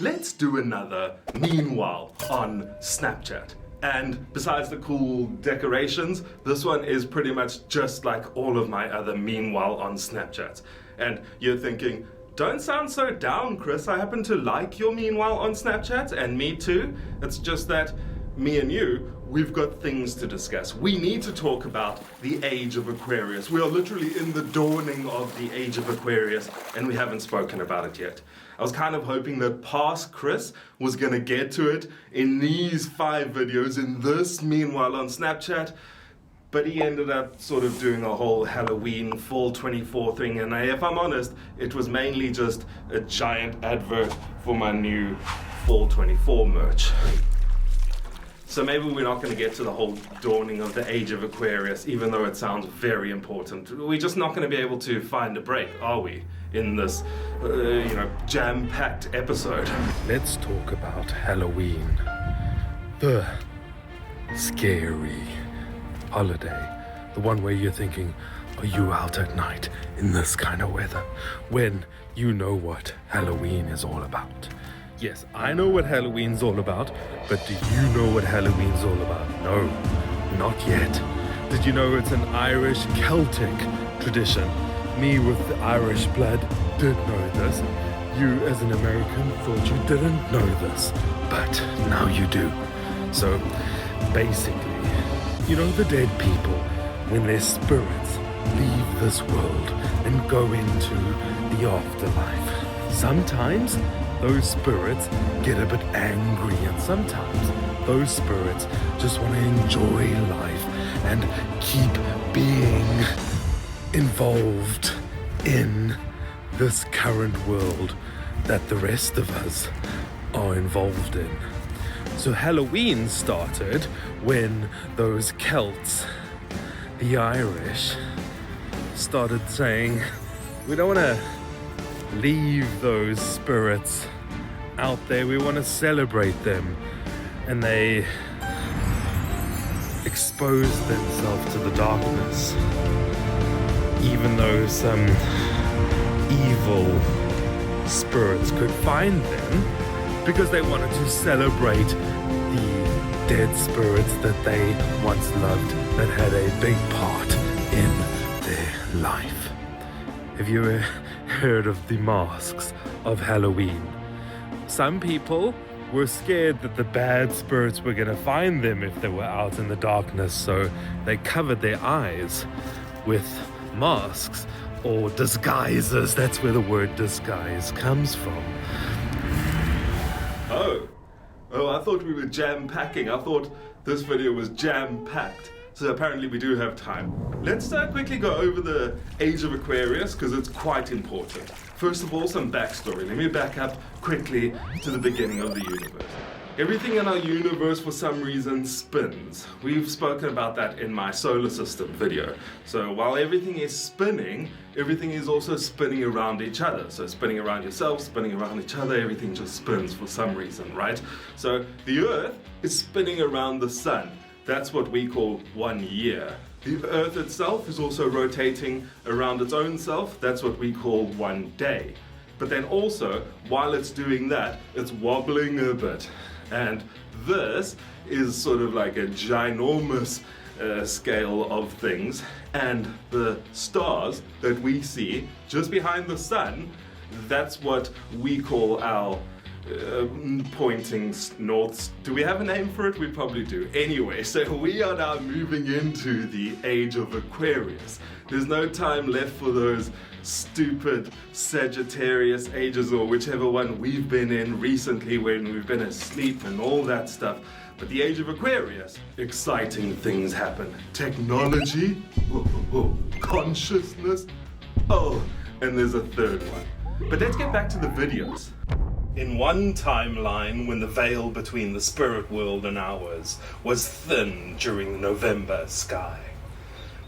let's do another Meanwhile on Snapchat. And besides the cool decorations, this one is pretty much just like all of my other Meanwhile on Snapchats. And you're thinking, don't sound so down, Chris. I happen to like your Meanwhile on Snapchat, and me too. It's just that me and you, we've got things to discuss. We need to talk about the Age of Aquarius. We are literally in the dawning of the Age of Aquarius, and we haven't spoken about it yet. I was kind of hoping that past Chris was gonna get to it in these 5 videos in this Meanwhile on Snapchat, but he ended up sort of doing a whole Halloween Fall 24 thing, and if I'm honest, it was mainly just a giant advert for my new Fall 24 merch. So maybe we're not going to get to the whole dawning of the Age of Aquarius, even though it sounds very important. We're just not going to be able to find a break, are we, in this, jam-packed episode? Let's talk about Halloween. The scary holiday. The one where you're thinking, are you out at night in this kind of weather? When you know what Halloween is all about. Yes, I know what Halloween's all about, but do you know what Halloween's all about? No, not yet. Did you know it's an Irish Celtic tradition? Me with the Irish blood did know this. You as an American thought you didn't know this, but now you do. So basically, you know the dead people, when their spirits leave this world and go into the afterlife. Sometimes those spirits get a bit angry, and sometimes those spirits just want to enjoy life and keep being involved in this current world that the rest of us are involved in. So Halloween started when those Celts, the Irish, started saying, we don't want to leave those spirits out there, we want to celebrate them. And they exposed themselves to the darkness, even though some evil spirits could find them, because they wanted to celebrate the dead spirits that they once loved, that had a big part in their life. Have you ever heard of the masks of Halloween? Some people were scared that the bad spirits were going to find them if they were out in the darkness, so they covered their eyes with masks or disguises. That's where the word disguise comes from. Oh, I thought we were jam-packing. I thought this video was jam-packed. So apparently we do have time. Let's quickly go over the Age of Aquarius, because it's quite important. First of all, some backstory. Let me back up quickly to the beginning of the universe. Everything in our universe, for some reason, spins. We've spoken about that in my solar system video. So while everything is spinning, everything is also spinning around each other. So spinning around yourself, spinning around each other, everything just spins for some reason, right? So the Earth is spinning around the sun. That's what we call 1 year. The Earth itself is also rotating around its own self. That's what we call 1 day. But then also, while it's doing that, it's wobbling a bit. And this is sort of like a ginormous scale of things. And the stars that we see just behind the sun, that's what we call our pointing north. Do we have a name for it? We probably do. Anyway, so we are now moving into the Age of Aquarius. There's no time left for those stupid Sagittarius ages, or whichever one we've been in recently when we've been asleep and all that stuff. But the Age of Aquarius, exciting things happen. Technology, consciousness, and there's a third one. But let's get back to the videos. In one timeline, when the veil between the spirit world and ours was thin during the November sky,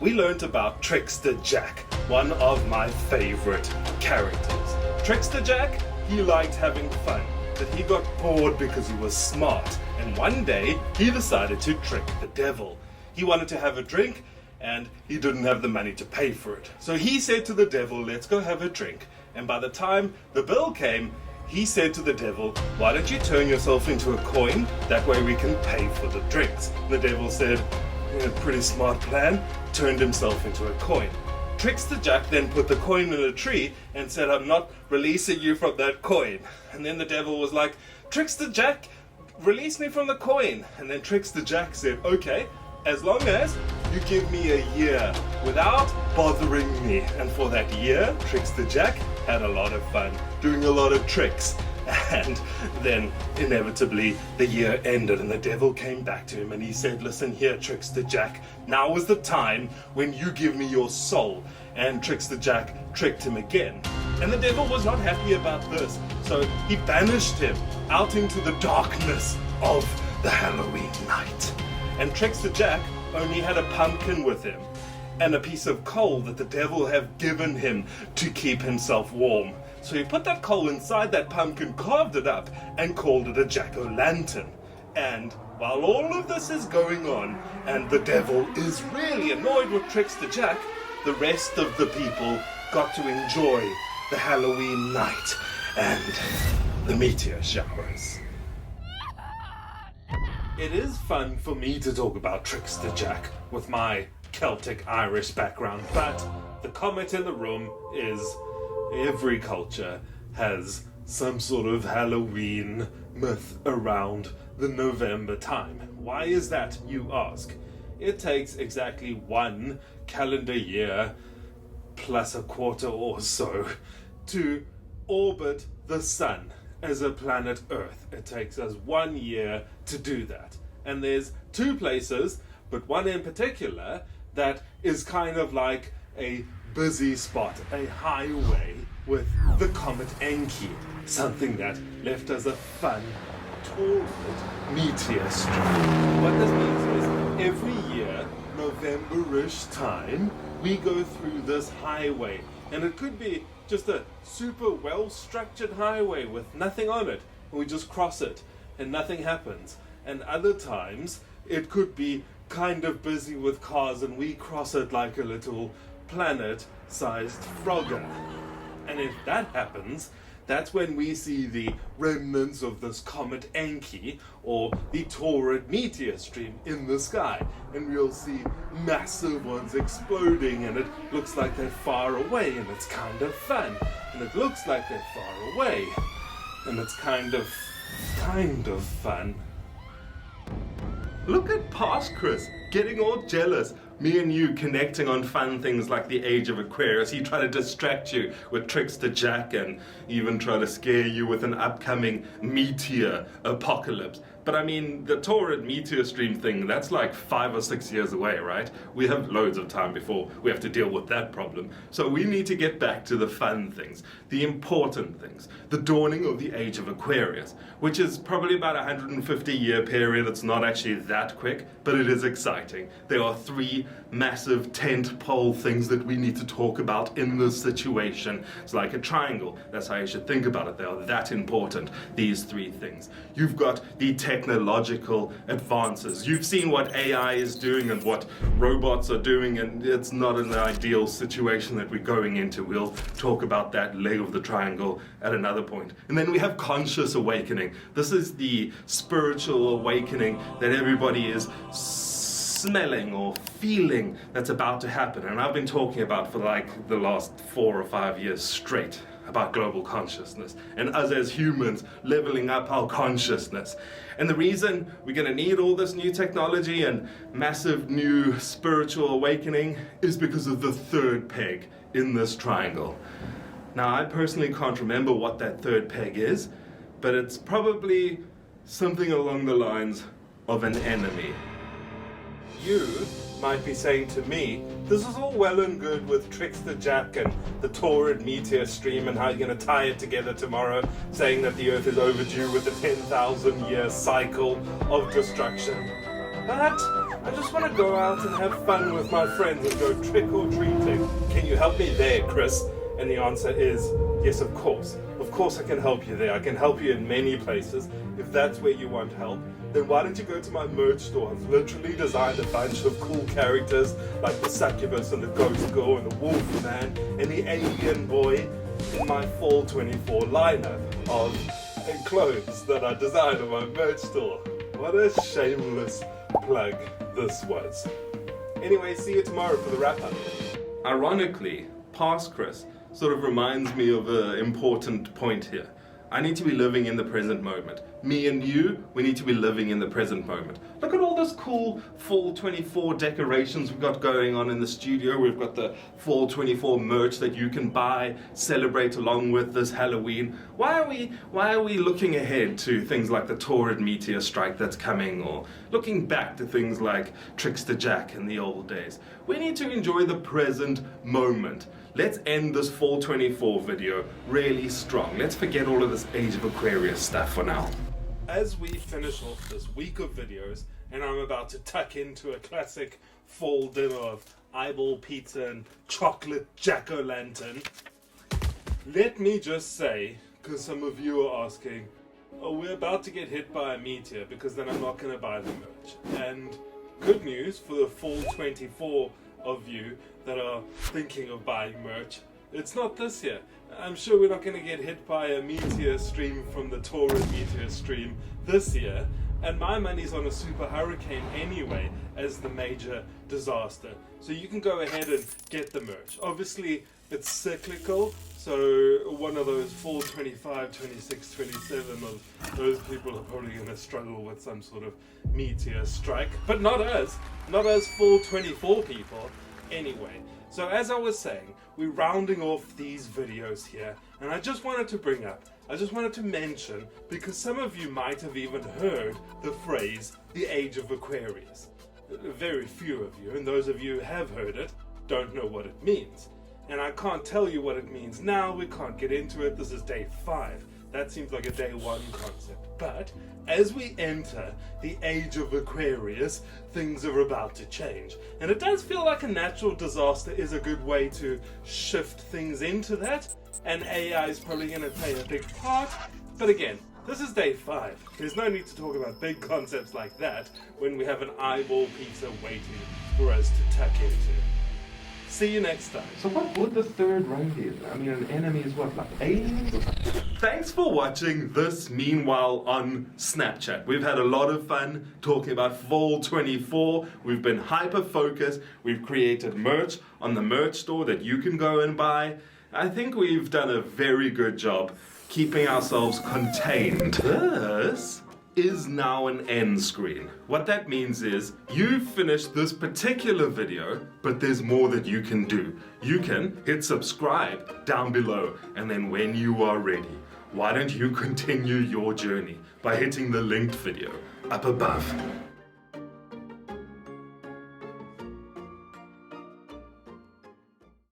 we learnt about Trickster Jack, one of my favorite characters. Trickster Jack, he liked having fun, but he got bored because he was smart, and one day he decided to trick the devil. He wanted to have a drink, and he didn't have the money to pay for it. So he said to the devil, let's go have a drink. And by the time the bill came, he said to the devil, "Why don't you turn yourself into a coin? That way we can pay for the drinks." The devil said, "Yeah, pretty smart plan," turned himself into a coin. Trickster Jack then put the coin in a tree and said, "I'm not releasing you from that coin." And then the devil was like, "Trickster Jack, release me from the coin." And then Trickster Jack said, "Okay, as long as you give me a year without bothering me." And for that year, Trickster Jack had a lot of fun doing a lot of tricks. And then inevitably the year ended and the devil came back to him and he said, "Listen here, Trickster Jack, now is the time when you give me your soul." And Trickster Jack tricked him again. And the devil was not happy about this, so he banished him out into the darkness of the Halloween night. And Trickster Jack only had a pumpkin with him and a piece of coal that the devil had given him to keep himself warm. So he put that coal inside that pumpkin, carved it up, and called it a jack-o'-lantern. And while all of this is going on, and the devil is really annoyed with Trickster Jack, the rest of the people got to enjoy the Halloween night and the meteor showers. It is fun for me to talk about Trickster Jack with my Celtic Irish background, but the comment in the room is every culture has some sort of Halloween myth around the November time. Why is that, you ask? It takes exactly 1 calendar year plus a quarter or so to orbit the sun as a planet Earth. It takes us 1 year to do that. And there's 2 places, but one in particular, that is kind of like a busy spot, a highway with the comet Enki, something that left us a fun Taurid meteor stream. What this means is every year, November-ish time, we go through this highway, and it could be just a super well-structured highway with nothing on it, and we just cross it, and nothing happens. And other times, it could be kind of busy with cars, and we cross it like a little planet-sized frogger. And if that happens, that's when we see the remnants of this comet Enki, or the Taurid meteor stream in the sky. And we'll see massive ones exploding, and it looks like they're far away, and it's kind of fun. And it looks like they're far away, and it's kind of fun. Look at past Chris, getting all jealous. Me and you connecting on fun things like the Age of Aquarius. He tried to distract you with Trickster Jack and even try to scare you with an upcoming meteor apocalypse. But I mean, the Taurid meteor stream thing, that's like 5 or 6 years away, right? We have loads of time before we have to deal with that problem. So we need to get back to the fun things, the important things, the dawning of the Age of Aquarius, which is probably about a 150-year period. It's not actually that quick, but it is exciting. There are 3 massive tentpole things that we need to talk about in this situation. It's like a triangle. That's how you should think about it. They are that important, these 3 things. You've got the technological advances. You've seen what AI is doing and what robots are doing, and it's not an ideal situation that we're going into. We'll talk about that leg of the triangle at another point. And then we have conscious awakening. This is the spiritual awakening that everybody is smelling or feeling that's about to happen. And I've been talking about for like the last 4 or 5 years straight about global consciousness and us as humans leveling up our consciousness. And the reason we're going to need all this new technology and massive new spiritual awakening is because of the 3rd peg in this triangle. Now, I personally can't remember what that 3rd peg is, but it's probably something along the lines of an enemy. You might be saying to me, this is all well and good with Trickster Jack and the Taurid meteor stream and how you're going to tie it together tomorrow, saying that the Earth is overdue with a 10,000-year cycle of destruction. But I just want to go out and have fun with my friends and go trick-or-treating. Can you help me there, Chris? And the answer is, yes, of course. Of course I can help you there. I can help you in many places. If that's where you want help, then why don't you go to my merch store? I've literally designed a bunch of cool characters like the succubus and the ghost girl and the wolf man and the alien boy. in my Fall 24 lineup of clothes that I designed on my merch store. What a shameless plug this was. Anyway, see you tomorrow for the wrap-up. Ironically, past Chris sort of reminds me of an important point here. I need to be living in the present moment. Me and you, we need to be living in the present moment. Look at all this cool Fall 24 decorations we've got going on in the studio. We've got the Fall 24 merch that you can buy, celebrate along with this Halloween. Why are we looking ahead to things like the Taurid meteor strike that's coming, or looking back to things like Trickster Jack in the old days? We need to enjoy the present moment. Let's end this Fall 24 video really strong. Let's forget all of this Age of Aquarius stuff for now. As we finish off this week of videos, and I'm about to tuck into a classic fall dinner of eyeball pizza and chocolate jack-o'-lantern, let me just say, because some of you are asking, oh, we're about to get hit by a meteor, because then I'm not going to buy the merch. And good news for the Fall 24 of you that are thinking of buying merch, it's not this year. I'm sure we're not going to get hit by a meteor stream from the Taurid meteor stream this year, and my money's on a super hurricane anyway as the major disaster. So you can go ahead and get the merch. Obviously it's cyclical, so one of those Fall 25, 26, 27 of those people are probably going to struggle with some sort of meteor strike, but not us Fall 24 people anyway. So as I was saying, we're rounding off these videos here, and I just wanted to mention, because some of you might have even heard the phrase, the Age of Aquarius. Very few of you, and those of you who have heard it, don't know what it means. And I can't tell you what it means now, we can't get into it, this is day 5. That seems like a day 1 concept. But as we enter the Age of Aquarius, things are about to change. And it does feel like a natural disaster is a good way to shift things into that. And AI is probably going to play a big part. But again, this is day 5. There's no need to talk about big concepts like that when we have an eyeball pizza waiting for us to tuck into. See you next time. So what would the third row be? I mean, an enemy is what, like aliens? Thanks for watching this Meanwhile on Snapchat. We've had a lot of fun talking about Fall 24. We've been hyper-focused. We've created merch on the merch store that you can go and buy. I think we've done a very good job keeping ourselves contained. This is now an end screen. What that means is you've finished this particular video, but there's more that you can do. You can hit subscribe down below, and then when you are ready, why don't you continue your journey by hitting the linked video up above.